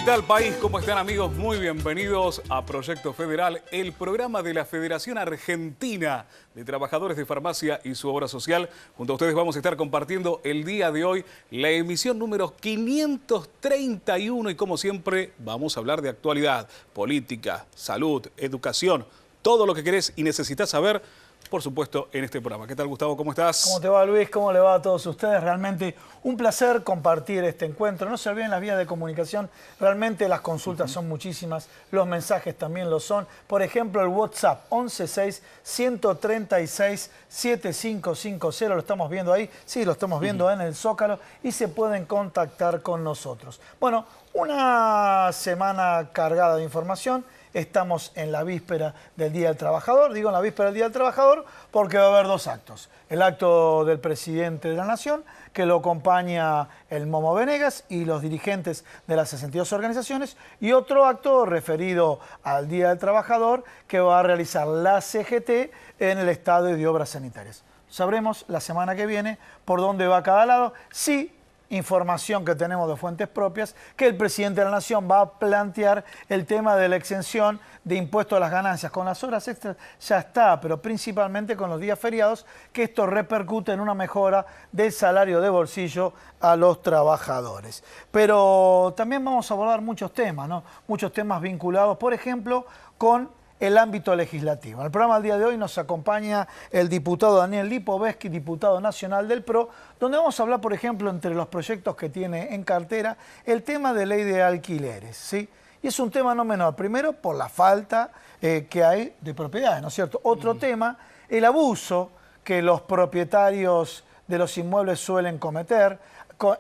¿Qué tal, país? ¿Cómo están, amigos? Muy bienvenidos a Proyecto Federal, el programa de la Federación Argentina de Trabajadores de Farmacia y su obra social. Junto a ustedes vamos a estar compartiendo el día de hoy la emisión número 531 y, como siempre, vamos a hablar de actualidad, política, salud, educación, todo lo que querés y necesitas saber, por supuesto, en este programa. ¿Qué tal, Gustavo? ¿Cómo estás? ¿Cómo te va, Luis? ¿Cómo le va a todos ustedes? Realmente un placer compartir este encuentro. No se olviden las vías de comunicación. Realmente las consultas son muchísimas, los mensajes también lo son. Por ejemplo, el WhatsApp 116-136-7550. Lo estamos viendo ahí. Sí, lo estamos viendo en el Zócalo y se pueden contactar con nosotros. Bueno, una semana cargada de información. Estamos en la víspera del Día del Trabajador. Digo en la víspera del Día del Trabajador porque va a haber dos actos. El acto del presidente de la Nación, que lo acompaña el Momo Venegas y los dirigentes de las 62 organizaciones, y otro acto referido al Día del Trabajador que va a realizar la CGT en el Estadio de Obras Sanitarias. Sabremos la semana que viene por dónde va cada lado. Sí, información que tenemos de fuentes propias, que el presidente de la Nación va a plantear el tema de la exención de impuestos a las ganancias. Con las horas extras ya está, pero principalmente con los días feriados, que esto repercute en una mejora del salario de bolsillo a los trabajadores. Pero también vamos a abordar muchos temas, ¿no? Muchos temas vinculados, por ejemplo, con el ámbito legislativo. En el programa del día de hoy nos acompaña el diputado Daniel Lipovetsky, diputado nacional del PRO, donde vamos a hablar, por ejemplo, entre los proyectos que tiene en cartera, el tema de ley de alquileres, ¿sí? Y es un tema no menor, primero por la falta que hay de propiedades, ¿no es cierto? Otro tema, el abuso que los propietarios de los inmuebles suelen cometer,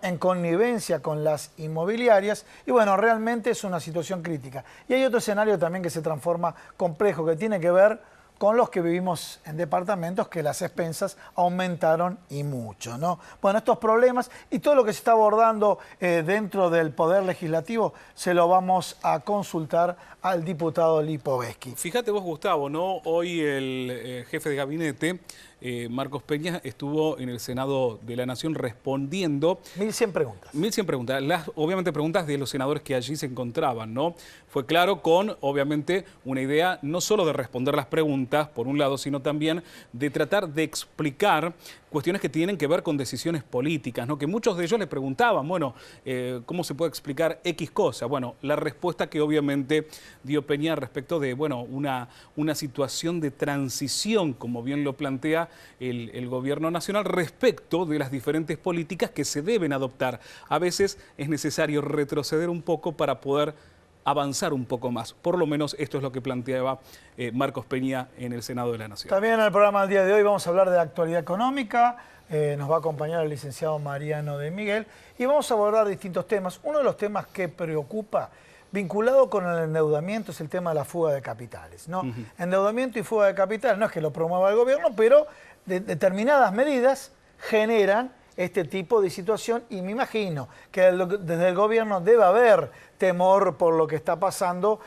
en connivencia con las inmobiliarias, y bueno, realmente es una situación crítica. Y hay otro escenario también que se transforma complejo, que tiene que ver con los que vivimos en departamentos, que las expensas aumentaron y mucho, ¿no? Bueno, estos problemas y todo lo que se está abordando dentro del Poder Legislativo se lo vamos a consultar al diputado Lipovetsky. Fíjate vos, Gustavo, ¿no? Hoy el jefe de gabinete, Marcos Peña, estuvo en el Senado de la Nación respondiendo 1100 preguntas. 1100 preguntas, obviamente preguntas de los senadores que allí se encontraban, ¿no? Fue claro con, obviamente, una idea no solo de responder las preguntas, por un lado, sino también de tratar de explicar cuestiones que tienen que ver con decisiones políticas, ¿no? Que muchos de ellos le preguntaban, bueno, ¿cómo se puede explicar X cosa? Bueno, la respuesta que obviamente dio Peña respecto de, bueno, una situación de transición, como bien lo plantea el gobierno nacional, respecto de las diferentes políticas que se deben adoptar. A veces es necesario retroceder un poco para poder avanzar un poco más. Por lo menos esto es lo que planteaba Marcos Peña en el Senado de la Nación. También en el programa del día de hoy vamos a hablar de la actualidad económica. Nos va a acompañar el licenciado Mariano de Miguel y vamos a abordar distintos temas. Uno de los temas que preocupa, vinculado con el endeudamiento, es el tema de la fuga de capitales, ¿no? Endeudamiento y fuga de capitales no es que lo promueva el gobierno, pero determinadas medidas generan este tipo de situación y me imagino que desde el gobierno debe haber temor por lo que está pasando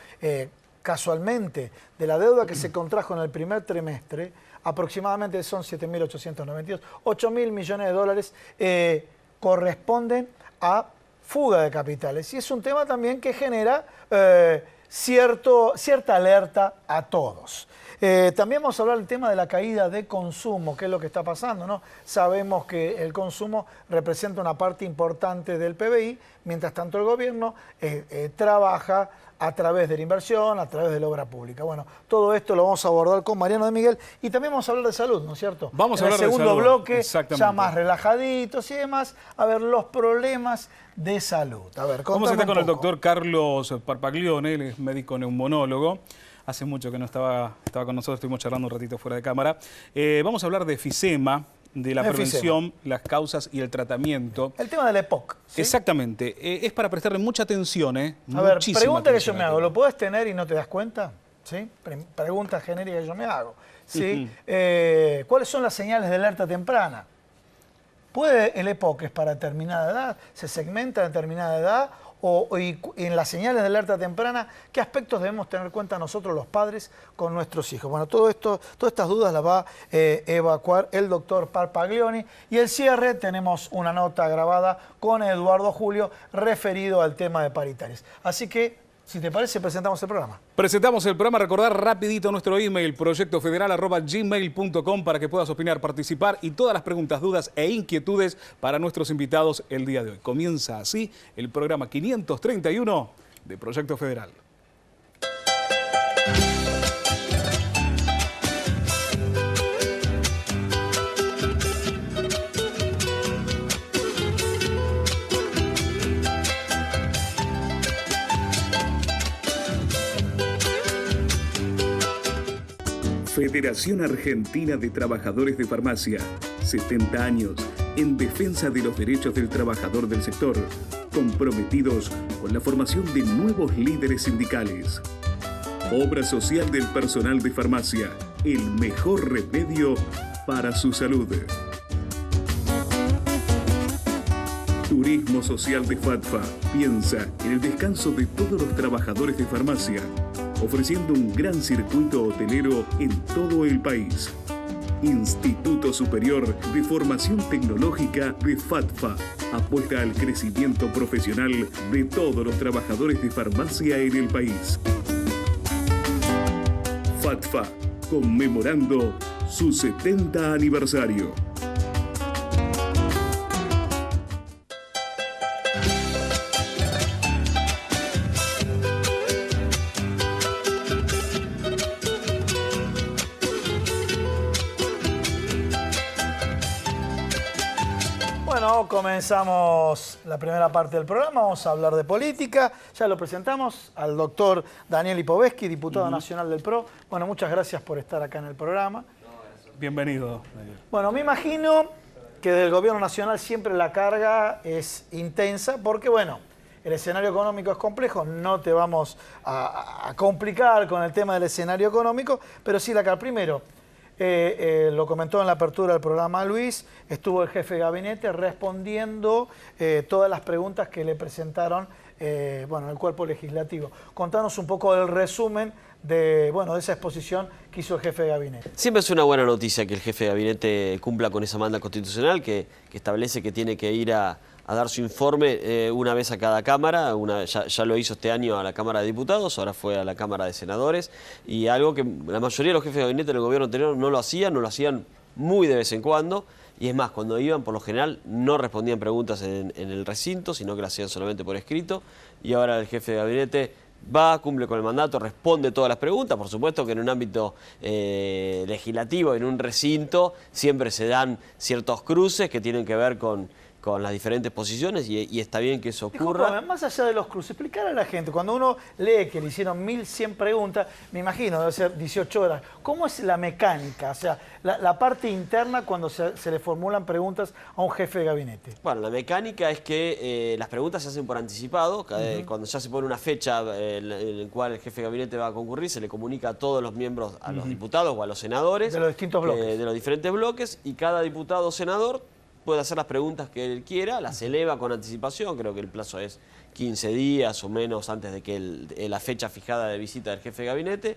casualmente. De la deuda que se contrajo en el primer trimestre, aproximadamente son 7.892, 8.000 millones de dólares corresponden a fuga de capitales. Y es un tema también que genera cierta alerta a todos. También vamos a hablar del tema de la caída de consumo, qué es lo que está pasando, ¿no? Sabemos que el consumo representa una parte importante del PBI, mientras tanto el gobierno trabaja a través de la inversión, a través de la obra pública. Bueno, todo esto lo vamos a abordar con Mariano de Miguel y también vamos a hablar de salud, ¿no es cierto? Vamos a hablar de salud. En el segundo bloque, ya más relajado relajaditos y demás, a ver los problemas de salud. A ver, vamos a estar con el doctor Carlos Parpaglione, él es médico neumonólogo. Hace mucho que no estaba con nosotros, estuvimos charlando un ratito fuera de cámara. Vamos a hablar de efisema, de la prevención, las causas y el tratamiento. El tema del EPOC. ¿Sí? Exactamente. Es para prestarle mucha atención, A ver, pregunta que yo me hago, ¿lo puedes tener y no te das cuenta? ¿Sí? Pregunta genérica que yo me hago. ¿Sí? ¿Cuáles son las señales de alerta temprana? ¿Puede el EPOC es para determinada edad? ¿Se segmenta a determinada edad? y en las señales de alerta temprana, ¿qué aspectos debemos tener en cuenta nosotros los padres con nuestros hijos? Bueno, todas estas dudas las va a evacuar el doctor Parpaglioni. Y el cierre tenemos una nota grabada con Eduardo Julio referido al tema de paritarias. Así que, si te parece, presentamos el programa. Presentamos el programa. Recordar rapidito nuestro email, proyectofederal@gmail.com, para que puedas opinar, participar y todas las preguntas, dudas e inquietudes para nuestros invitados el día de hoy. Comienza así el programa 531 de Proyecto Federal. Federación Argentina de Trabajadores de Farmacia, 70 años, en defensa de los derechos del trabajador del sector, comprometidos con la formación de nuevos líderes sindicales. Obra social del personal de farmacia, el mejor remedio para su salud. Turismo Social de FATFA piensa en el descanso de todos los trabajadores de farmacia, ofreciendo un gran circuito hotelero en todo el país. Instituto Superior de Formación Tecnológica de FATFA apuesta al crecimiento profesional de todos los trabajadores de farmacia en el país. FATFA, conmemorando su 70 aniversario. Bueno, comenzamos la primera parte del programa, vamos a hablar de política. Ya lo presentamos al doctor Daniel Lipovetsky, diputado nacional del PRO. Bueno, muchas gracias por estar acá en el programa. Bienvenido. Bueno, me imagino que del gobierno nacional siempre la carga es intensa porque, bueno, el escenario económico es complejo, no te vamos a complicar con el tema del escenario económico, pero sí la carga. Primero, lo comentó en la apertura del programa Luis, estuvo el jefe de gabinete respondiendo todas las preguntas que le presentaron el cuerpo legislativo. Contanos un poco del resumen de esa exposición que hizo el jefe de gabinete. Siempre es una buena noticia que el jefe de gabinete cumpla con esa manda constitucional que establece que tiene que ir a dar su informe una vez a cada Cámara. Ya lo hizo este año a la Cámara de Diputados, ahora fue a la Cámara de Senadores, y algo que la mayoría de los jefes de gabinete del gobierno anterior no lo hacían muy de vez en cuando, y es más, cuando iban, por lo general, no respondían preguntas en el recinto, sino que lo hacían solamente por escrito, y ahora el jefe de gabinete va, cumple con el mandato, responde todas las preguntas. Por supuesto que en un ámbito legislativo, en un recinto, siempre se dan ciertos cruces que tienen que ver con las diferentes posiciones y está bien que eso ocurra. Disculpame, más allá de los cruces, explicar a la gente, cuando uno lee que le hicieron 1100 preguntas, me imagino, debe ser 18 horas, ¿cómo es la mecánica? O sea, la parte interna cuando se le formulan preguntas a un jefe de gabinete. Bueno, la mecánica es que las preguntas se hacen por anticipado. Cuando ya se pone una fecha en la cual el jefe de gabinete va a concurrir, se le comunica a todos los miembros, a los diputados o a los senadores. De los distintos bloques. De los diferentes bloques, y cada diputado o senador puede hacer las preguntas que él quiera, las eleva con anticipación, creo que el plazo es 15 días o menos antes de que la fecha fijada de visita del jefe de gabinete.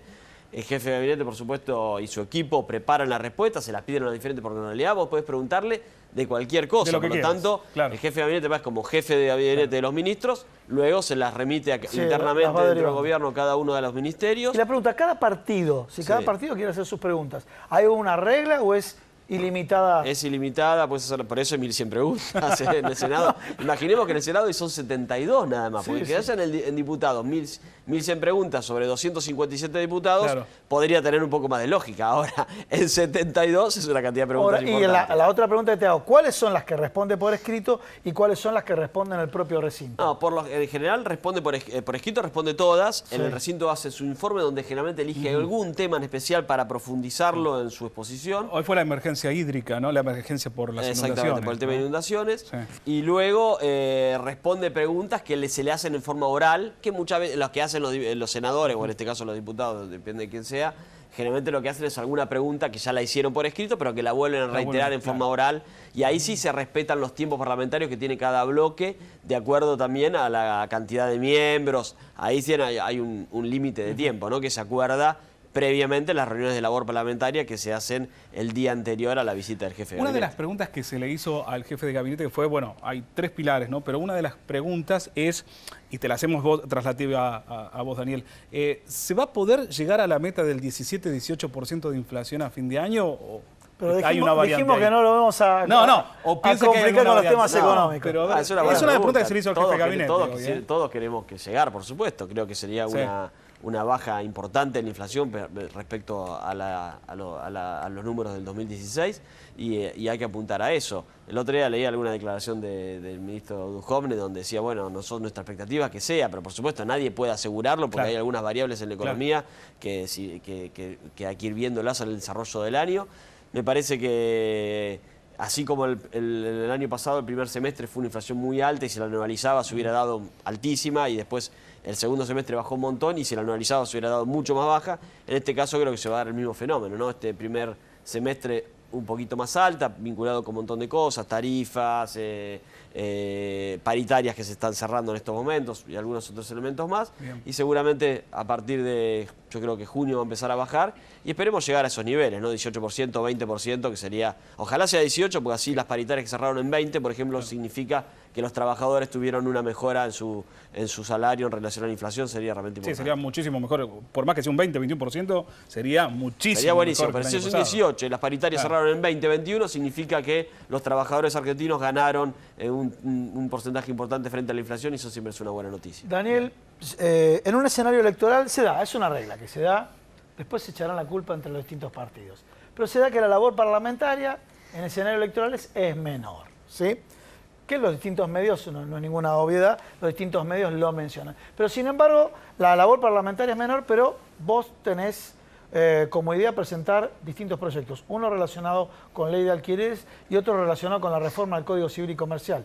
El jefe de gabinete, por supuesto, y su equipo preparan las respuestas, se las piden a una diferente personalidad, vos podés preguntarle de cualquier cosa, por lo tanto, claro, el jefe de gabinete va como jefe de gabinete de los ministros, luego se las remite internamente dentro del gobierno cada uno de los ministerios. Y la pregunta, cada partido, si cada partido quiere hacer sus preguntas, ¿hay una regla o es ilimitada? Es ilimitada, puedes hacer, por eso hay 1100 preguntas en el Senado. Imaginemos que en el Senado y son 72 nada más, porque que hayan en diputados 1100 preguntas sobre 257 diputados, claro, podría tener un poco más de lógica. Ahora, en 72 es una cantidad de preguntas importante. Y la otra pregunta que te hago, ¿cuáles son las que responde por escrito y cuáles son las que responden en el propio recinto? No, en general responde por escrito, responde todas. Sí. En el recinto hace su informe donde generalmente elige algún tema en especial para profundizarlo en su exposición. Hoy fue la emergencia emergencia hídrica, ¿no? La emergencia por las Exactamente, inundaciones. por el tema de inundaciones. Sí. Y luego responde preguntas que se le hacen en forma oral, que muchas veces los que hacen los senadores, o en este caso los diputados, depende de quién sea, generalmente lo que hacen es alguna pregunta que ya la hicieron por escrito, pero que la vuelven a reiterar en forma oral. Y ahí sí se respetan los tiempos parlamentarios que tiene cada bloque, de acuerdo también a la cantidad de miembros. Ahí sí hay un límite de tiempo, ¿no? Que se acuerda previamente en las reuniones de labor parlamentaria que se hacen el día anterior a la visita del jefe de Una gabinete. de las preguntas que se le hizo al jefe de gabinete fue, bueno, hay 3 pilares, ¿no? Pero una de las preguntas es, y te la hacemos vos, traslativa a vos, Daniel, ¿se va a poder llegar a la meta del 17-18% de inflación a fin de año? ¿O Pero hay una variante dijimos ahí? que no lo vamos a, o piensa que hay complicar con alguna los temas variante. económicos. Pero, a ver, Es una buena pregunta que se le hizo al jefe de gabinete. Todos queremos que llegar, por supuesto. Creo que sería Sí. una baja importante en la inflación respecto a los números del 2016 y hay que apuntar a eso. El otro día leí alguna declaración del ministro Duhovne donde decía, bueno, no son nuestra expectativa que sea, pero por supuesto nadie puede asegurarlo porque Claro. hay algunas variables en la economía que hay que ir viéndolas en el desarrollo del año. Me parece que así como el año pasado, el primer semestre fue una inflación muy alta y si la anualizaba se hubiera dado altísima y después el segundo semestre bajó un montón y si la anualizaba se hubiera dado mucho más baja. En este caso creo que se va a dar el mismo fenómeno, ¿no? Este primer semestre un poquito más alta, vinculado con un montón de cosas, tarifas, paritarias que se están cerrando en estos momentos y algunos otros elementos más. Bien. Y seguramente a partir de, yo creo que junio va a empezar a bajar y esperemos llegar a esos niveles, ¿no? 18%, 20%, que sería, ojalá sea 18, porque así las paritarias que cerraron en 20, por ejemplo, significa que los trabajadores tuvieron una mejora en su salario en relación a la inflación, sería realmente Sí, importante. sería muchísimo mejor. Por más que sea un 20-21%, sería muchísimo Sería buenísimo, mejor que pero el si año son pasado. 18 y las paritarias Claro. cerraron en 20-21, significa que los trabajadores argentinos ganaron un porcentaje importante frente a la inflación y eso siempre es una buena noticia. Daniel, en un escenario electoral se da, es una regla que se da, después se echarán la culpa entre los distintos partidos, pero se da que la labor parlamentaria en escenarios electorales es menor, ¿sí? Que los distintos medios, no es ninguna obviedad, los distintos medios lo mencionan. Pero sin embargo, la labor parlamentaria es menor, pero vos tenés como idea presentar distintos proyectos, uno relacionado con ley de alquileres y otro relacionado con la reforma del Código Civil y Comercial.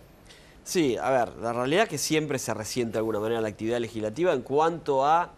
Sí, a ver, la realidad es que siempre se resiente de alguna manera la actividad legislativa en cuanto a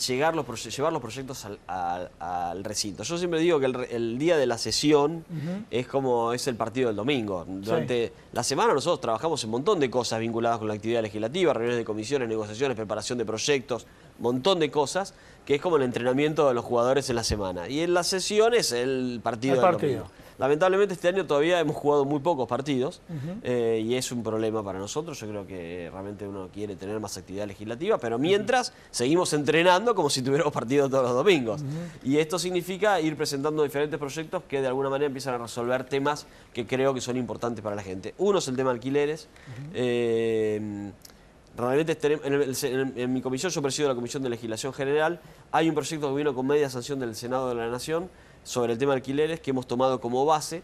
llevar los proyectos al recinto. Yo siempre digo que el día de la sesión es como es el partido del domingo. Durante la semana nosotros trabajamos en un montón de cosas vinculadas con la actividad legislativa, reuniones de comisiones, negociaciones, preparación de proyectos, montón de cosas, que es como el entrenamiento de los jugadores en la semana. Y en la sesión es el partido del domingo. Lamentablemente este año todavía hemos jugado muy pocos partidos y es un problema para nosotros. Yo creo que realmente uno quiere tener más actividad legislativa, pero mientras seguimos entrenando como si tuviéramos partido todos los domingos. Y esto significa ir presentando diferentes proyectos que de alguna manera empiezan a resolver temas que creo que son importantes para la gente. Uno es el tema de alquileres. Realmente en mi comisión, yo presido la Comisión de Legislación General, hay un proyecto que vino con media sanción del Senado de la Nación sobre el tema de alquileres que hemos tomado como base,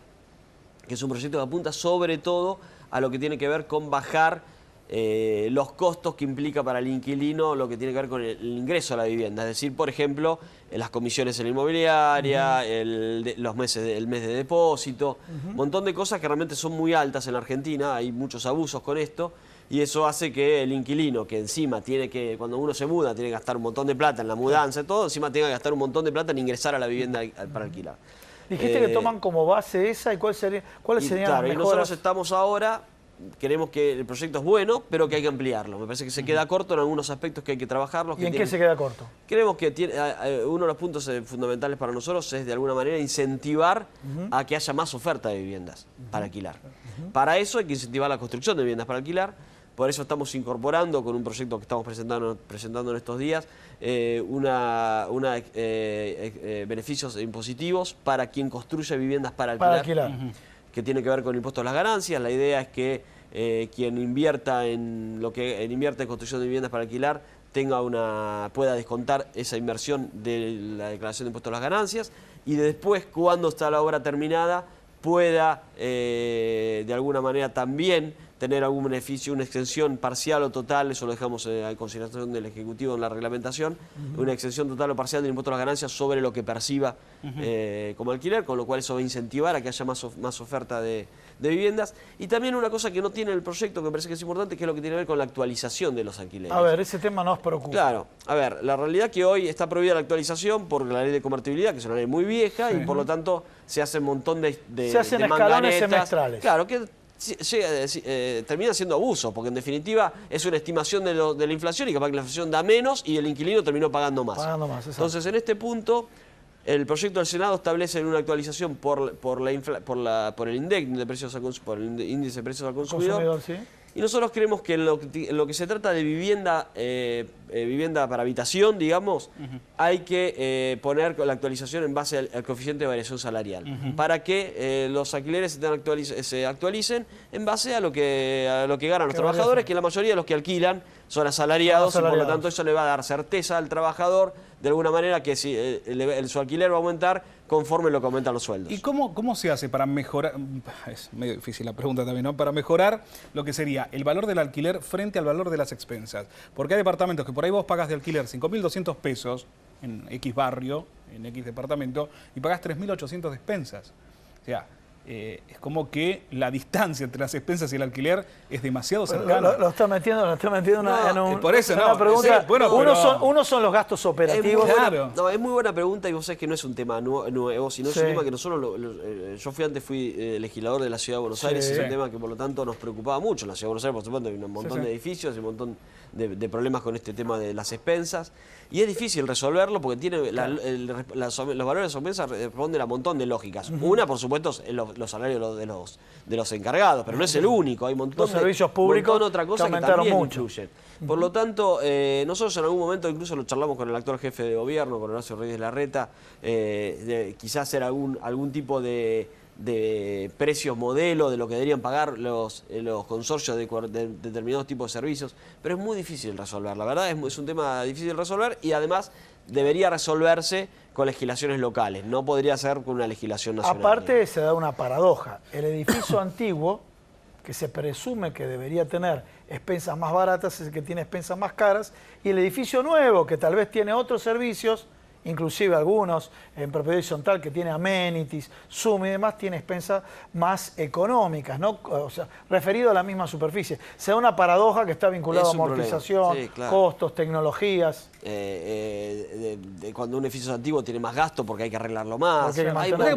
que es un proyecto que apunta sobre todo a lo que tiene que ver con bajar los costos que implica para el inquilino lo que tiene que ver con el ingreso a la vivienda. Es decir, por ejemplo, las comisiones en la inmobiliaria, el mes de depósito, un montón de cosas que realmente son muy altas en la Argentina, hay muchos abusos con esto. Y eso hace que el inquilino, que encima tiene que, cuando uno se muda, tiene que gastar un montón de plata en la mudanza y todo, encima tiene que gastar un montón de plata en ingresar a la vivienda para alquilar. Dijiste que toman como base esa y cuáles serían las mejoras. Y nosotros estamos ahora, queremos que el proyecto es bueno, pero que hay que ampliarlo. Me parece que se queda corto en algunos aspectos que hay que trabajarlos. ¿Y en qué se queda corto? Creemos que uno de los puntos fundamentales para nosotros es de alguna manera incentivar a que haya más oferta de viviendas para alquilar. Para eso hay que incentivar la construcción de viviendas para alquilar. Por eso estamos incorporando con un proyecto que estamos presentando en estos días beneficios impositivos para quien construye viviendas para alquilar. Que tiene que ver con el impuesto a las ganancias. La idea es que quien invierta en construcción de viviendas para alquilar pueda descontar esa inversión de la declaración de impuesto a las ganancias y después, cuando está la obra terminada, pueda de alguna manera también tener algún beneficio, una extensión parcial o total, eso lo dejamos a consideración del Ejecutivo en la reglamentación, una extensión total o parcial del impuesto a las ganancias sobre lo que perciba como alquiler, con lo cual eso va a incentivar a que haya más oferta de viviendas. Y también una cosa que no tiene el proyecto, que me parece que es importante, que es lo que tiene que ver con la actualización de los alquileres. A ver, ese tema nos preocupa. Claro, a ver, la realidad es que hoy está prohibida la actualización por la ley de convertibilidad, que es una ley muy vieja, y por lo tanto se hace un montón de se hacen escalones semestrales. Claro, que termina siendo abuso, porque en definitiva es una estimación de la inflación y capaz que la inflación da menos y el inquilino terminó pagando más. Entonces, en este punto, el proyecto del Senado establece una actualización por el INDEC, por el índice de precios al consumidor. ¿Sí? Y nosotros creemos que en lo que se trata de vivienda, vivienda para habitación, digamos, hay que poner la actualización en base al coeficiente de variación salarial, para que los alquileres se actualicen en base a lo que ganan los trabajadores, que la mayoría de los que alquilan son asalariados, y por lo tanto eso le va a dar certeza al trabajador, de alguna manera, que su alquiler va a aumentar conforme lo que aumentan los sueldos. ¿Y cómo se hace para mejorar, es medio difícil la pregunta también, ¿no? Para mejorar lo que sería el valor del alquiler frente al valor de las expensas? Porque hay departamentos que por ahí vos pagas de alquiler 5.200 pesos en X barrio, en X departamento, y pagás 3.800 de expensas. O sea, es como que la distancia entre las expensas y el alquiler es demasiado cercana. Lo está metiendo por eso, una pregunta. Sí, bueno, uno son los gastos operativos. Es muy buena pregunta, y vos sabés que no es un tema nuevo, sino es un tema que nosotros, yo fui legislador de la Ciudad de Buenos Aires, es un tema que por lo tanto nos preocupaba mucho. En la Ciudad de Buenos Aires, por supuesto, hay un montón de edificios y un montón de problemas con este tema de las expensas, y es difícil resolverlo porque tiene los valores de las expensas responden a un montón de lógicas. Una, por supuesto, es los salarios de los encargados, pero no es el único, hay un montón de servicios públicos de otra cosa que también influyen. Por lo tanto, nosotros en algún momento incluso lo charlamos con el actual jefe de gobierno, con Horacio Reyes Larreta, quizás hacer algún tipo de precios modelo de lo que deberían pagar los consorcios de determinados tipos de servicios, pero es muy difícil resolver, la verdad es un tema difícil de resolver, y además debería resolverse con legislaciones locales, no podría ser con una legislación nacional. Aparte se da una paradoja, el edificio antiguo, que se presume que debería tener expensas más baratas, es el que tiene expensas más caras, y el edificio nuevo, que tal vez tiene otros servicios, inclusive algunos en propiedad horizontal que tiene amenities, Zoom y demás, tiene expensas más económicas, ¿no? O sea, referido a la misma superficie. Se da una paradoja que está vinculada a amortización, costos, tecnologías. Cuando un edificio es antiguo tiene más gasto porque hay que arreglarlo más.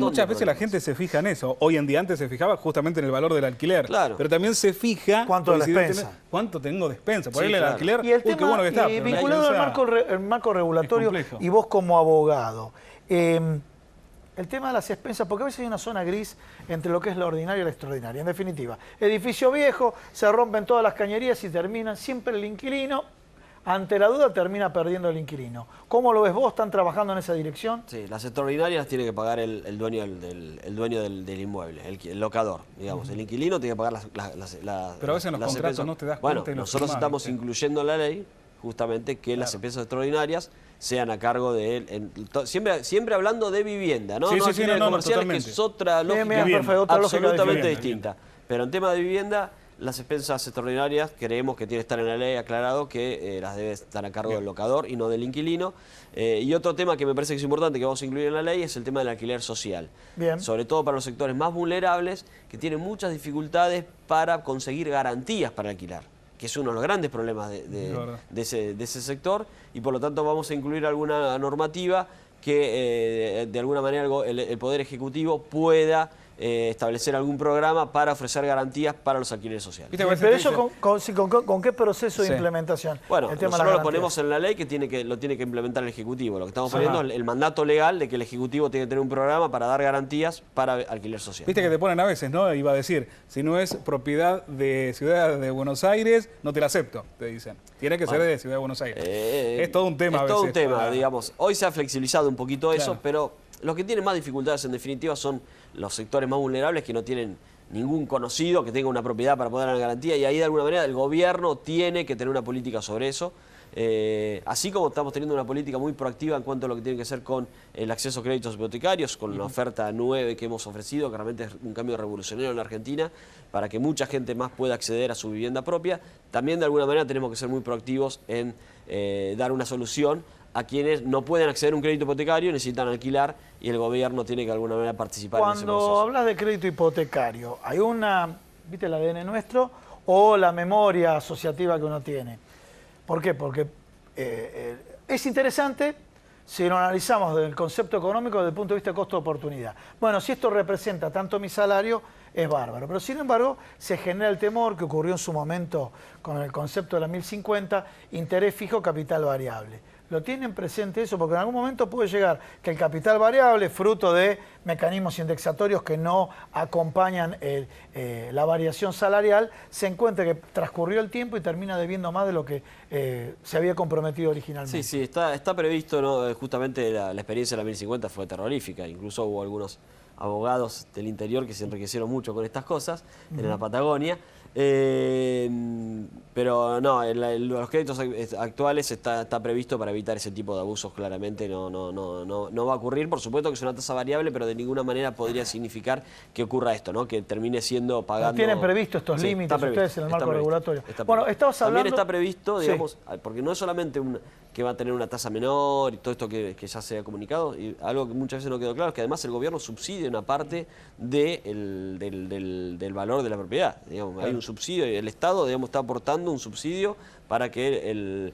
Muchas veces la gente se fija en eso. Hoy en día antes se fijaba justamente en el valor del alquiler. Claro. Pero también se fija cuánto de despensa. Cuánto tengo de despensa. Por ahí el alquiler, y el tema, qué bueno que está. Y vinculado al marco regulatorio, y vos como abogado, el tema de las expensas, porque a veces hay una zona gris entre lo que es la ordinaria y la extraordinaria. En definitiva, edificio viejo, se rompen todas las cañerías y terminan siempre el inquilino. Ante la duda termina perdiendo el inquilino. ¿Cómo lo ves vos? ¿Están trabajando en esa dirección? Sí, las extraordinarias las tiene que pagar el dueño del inmueble, el locador, digamos. El inquilino tiene que pagar las Pero a veces en los contratos no te das cuenta. Bueno, nosotros estamos incluyendo en la ley justamente que las expensas extraordinarias sean a cargo de él, siempre hablando de vivienda, ¿no? Comerciales, que es otra lógica absolutamente distinta. Pero en tema de vivienda, las expensas extraordinarias creemos que tiene que estar en la ley aclarado que las debe estar a cargo del locador y no del inquilino. Y otro tema que me parece que es importante que vamos a incluir en la ley es el tema del alquiler social. Sobre todo para los sectores más vulnerables que tienen muchas dificultades para conseguir garantías para alquilar, que es uno de los grandes problemas de ese sector, y por lo tanto vamos a incluir alguna normativa que de alguna manera el Poder Ejecutivo pueda establecer algún programa para ofrecer garantías para los alquileres sociales. Pero eso ¿con qué proceso de implementación? Bueno, nosotros lo ponemos en la ley que lo tiene que implementar el Ejecutivo. Lo que estamos poniendo es el mandato legal de que el Ejecutivo tiene que tener un programa para dar garantías para alquiler social. Viste que te ponen a veces, ¿no? Iba a decir, si no es propiedad de Ciudad de Buenos Aires, no te la acepto, te dicen. Tiene que ser de Ciudad de Buenos Aires. Es todo un tema a veces. Es todo un tema, digamos. Hoy se ha flexibilizado un poquito eso, pero los que tienen más dificultades en definitiva son los sectores más vulnerables que no tienen ningún conocido que tenga una propiedad para poder dar una garantía, y ahí de alguna manera el gobierno tiene que tener una política sobre eso. Así como estamos teniendo una política muy proactiva en cuanto a lo que tiene que ser con el acceso a créditos hipotecarios, con la oferta 9 que hemos ofrecido, que realmente es un cambio revolucionario en la Argentina, para que mucha gente más pueda acceder a su vivienda propia, también de alguna manera tenemos que ser muy proactivos en dar una solución a quienes no pueden acceder a un crédito hipotecario, necesitan alquilar y el gobierno tiene que de alguna manera participar en ese proceso. Cuando hablas de crédito hipotecario, ¿hay viste el ADN nuestro o la memoria asociativa que uno tiene? ¿Por qué? Porque es interesante si lo analizamos desde el concepto económico desde el punto de vista de costo-oportunidad. Bueno, si esto representa tanto mi salario, es bárbaro. Pero sin embargo, se genera el temor que ocurrió en su momento con el concepto de la 1050, interés fijo, capital variable. ¿Lo tienen presente eso? Porque en algún momento puede llegar que el capital variable, fruto de mecanismos indexatorios que no acompañan la variación salarial, se encuentre que transcurrió el tiempo y termina debiendo más de lo que se había comprometido originalmente. Sí, está previsto, ¿no? Justamente la experiencia de la 1050 fue terrorífica, incluso hubo algunos abogados del interior que se enriquecieron mucho con estas cosas, en la Patagonia. Pero no, los créditos actuales está previsto para evitar ese tipo de abusos, claramente no va a ocurrir. Por supuesto que es una tasa variable, pero de ninguna manera podría significar que ocurra esto, ¿no? Que termine siendo pagando... ¿Tienen previsto estos límites ustedes en el marco regulatorio? Bueno, estabas hablando... También está previsto, digamos, porque no es solamente que va a tener una tasa menor y todo esto que ya se ha comunicado, y algo que muchas veces no quedó claro es que además el gobierno subsidia una parte del valor de la propiedad. Digamos, hay un subsidio, el Estado, digamos, está aportando un subsidio para que el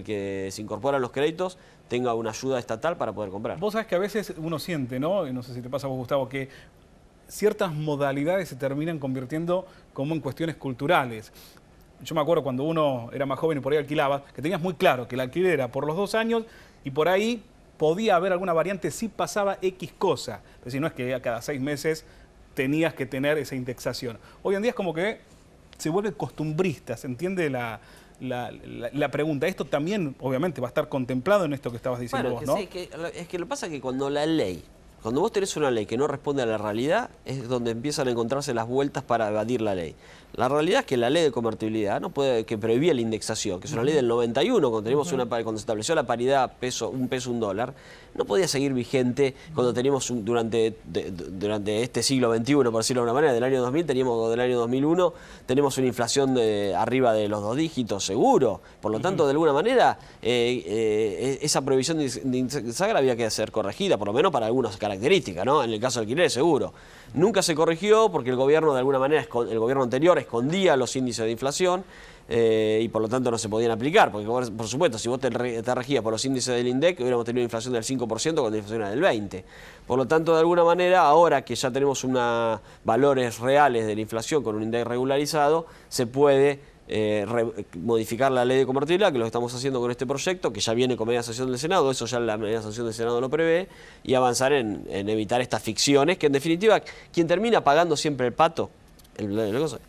que se incorpora a los créditos tenga una ayuda estatal para poder comprar. Vos sabés que a veces uno siente, ¿no? Y no sé si te pasa a vos, Gustavo, que ciertas modalidades se terminan convirtiendo como en cuestiones culturales. Yo me acuerdo cuando uno era más joven y por ahí alquilaba, que tenías muy claro que el alquiler era por los 2 años y por ahí podía haber alguna variante si pasaba X cosa. Es decir, no es que a cada 6 meses tenías que tener esa indexación. Hoy en día es como que se vuelve costumbrista, ¿se entiende la pregunta? Esto también, obviamente, va a estar contemplado en esto que estabas diciendo vos, ¿no? Sí, es que lo que pasa es que cuando vos tenés una ley que no responde a la realidad, es donde empiezan a encontrarse las vueltas para evadir la ley. La realidad es que la ley de convertibilidad que prohibía la indexación, que es una ley del 91, cuando se estableció la paridad un peso, un dólar, no podía seguir vigente cuando teníamos durante este siglo XXI, por decirlo de alguna manera, del año 2000, del año 2001, tenemos una inflación arriba de los 2 dígitos seguro. Por lo tanto, de alguna manera, esa prohibición de indexar había que ser corregida, por lo menos para algunas características, ¿no? En el caso del alquiler, seguro. Nunca se corrigió porque el gobierno, de alguna manera, el gobierno anterior escondía los índices de inflación y por lo tanto no se podían aplicar. Porque, por supuesto, si vos te regías por los índices del INDEC, hubiéramos tenido una inflación del 5% cuando la inflación era del 20%. Por lo tanto, de alguna manera, ahora que ya tenemos valores reales de la inflación con un INDEC regularizado, se puede modificar la ley de convertibilidad, que lo estamos haciendo con este proyecto, que ya viene con media sanción del Senado, eso ya la media sanción del Senado lo prevé, y avanzar en evitar estas ficciones, que en definitiva, quien termina pagando siempre el pato,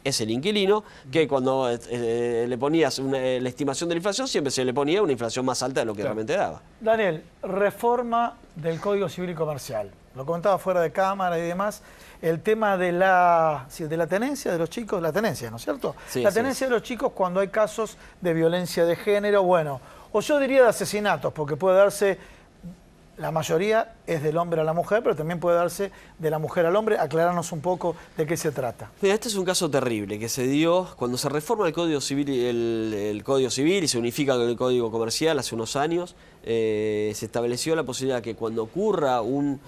es el inquilino, que cuando le ponías la estimación de la inflación, siempre se le ponía una inflación más alta de lo que realmente daba. Daniel, reforma del Código Civil y Comercial. Lo comentaba fuera de cámara y demás. El tema de la tenencia de los chicos, la tenencia, ¿no es cierto? Sí, la tenencia de los chicos cuando hay casos de violencia de género, bueno, o yo diría de asesinatos, porque puede darse, la mayoría es del hombre a la mujer, pero también puede darse de la mujer al hombre. Aclararnos un poco de qué se trata. Mira, este es un caso terrible que se dio cuando se reforma el Código Civil, el Código Civil y se unifica con el Código Comercial hace unos años. Se estableció la posibilidad que cuando ocurra un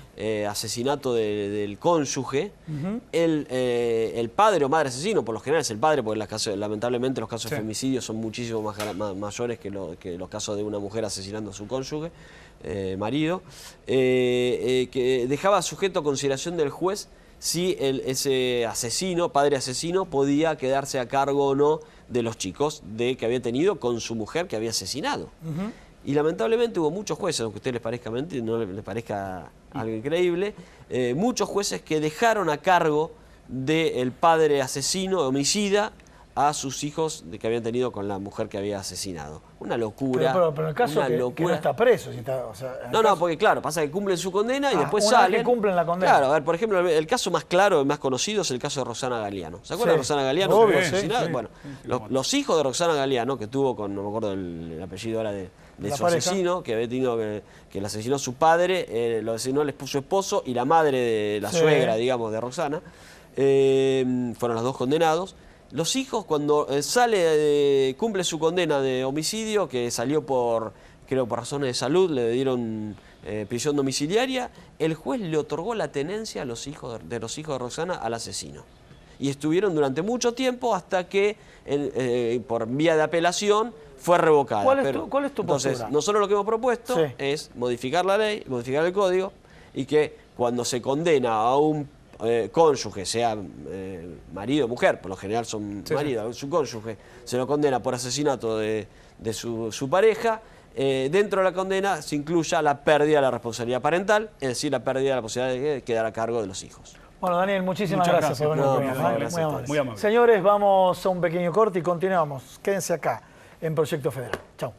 asesinato del cónyuge, el padre o madre asesino, por lo general es el padre, porque lamentablemente los casos de femicidio son muchísimo más mayores que los casos de una mujer asesinando a su cónyuge, marido, que dejaba sujeto a consideración del juez si ese asesino, padre asesino, podía quedarse a cargo o no de los chicos que había tenido con su mujer que había asesinado. Y lamentablemente hubo muchos jueces, aunque a ustedes les parezca mentir, no les parezca algo increíble, muchos jueces que dejaron a cargo del padre asesino, homicida, a sus hijos que habían tenido con la mujer que había asesinado. Una locura. Pero en el caso que no está preso. Si está, o sea, no, porque claro, pasa que cumplen su condena y después una salen. vez que cumplen la condena. Claro, a ver, por ejemplo, el caso más claro y más conocido es el caso de Roxana Galeano. ¿Se acuerdan de Roxana Galeano? Obvio, Asesinada? sí. Bueno, los hijos de Roxana Galeano, que tuvo con, no me acuerdo el apellido ahora de su pareja. asesino, que había tenido que le asesinó su padre, lo asesinó su esposo y la madre de la suegra, digamos, de Roxana, fueron los dos condenados. Los hijos, cuando cumple su condena de homicidio, que salió creo por razones de salud, le dieron prisión domiciliaria, el juez le otorgó la tenencia a los hijos de Roxana al asesino. Y estuvieron durante mucho tiempo hasta que, por vía de apelación, fue revocada. ¿Cuál es tu postura? Entonces, nosotros lo que hemos propuesto es modificar la ley, modificar el código, y que cuando se condena a un cónyuge, sea marido o mujer, por lo general son marido, su cónyuge, se lo condena por asesinato de su pareja, dentro de la condena se incluya la pérdida de la responsabilidad parental, es decir, la pérdida de la posibilidad de quedar a cargo de los hijos. Bueno, Daniel, muchísimas gracias por venir. Muy amable. Señores, vamos a un pequeño corte y continuamos. Quédense acá en Proyecto Federal. Chau.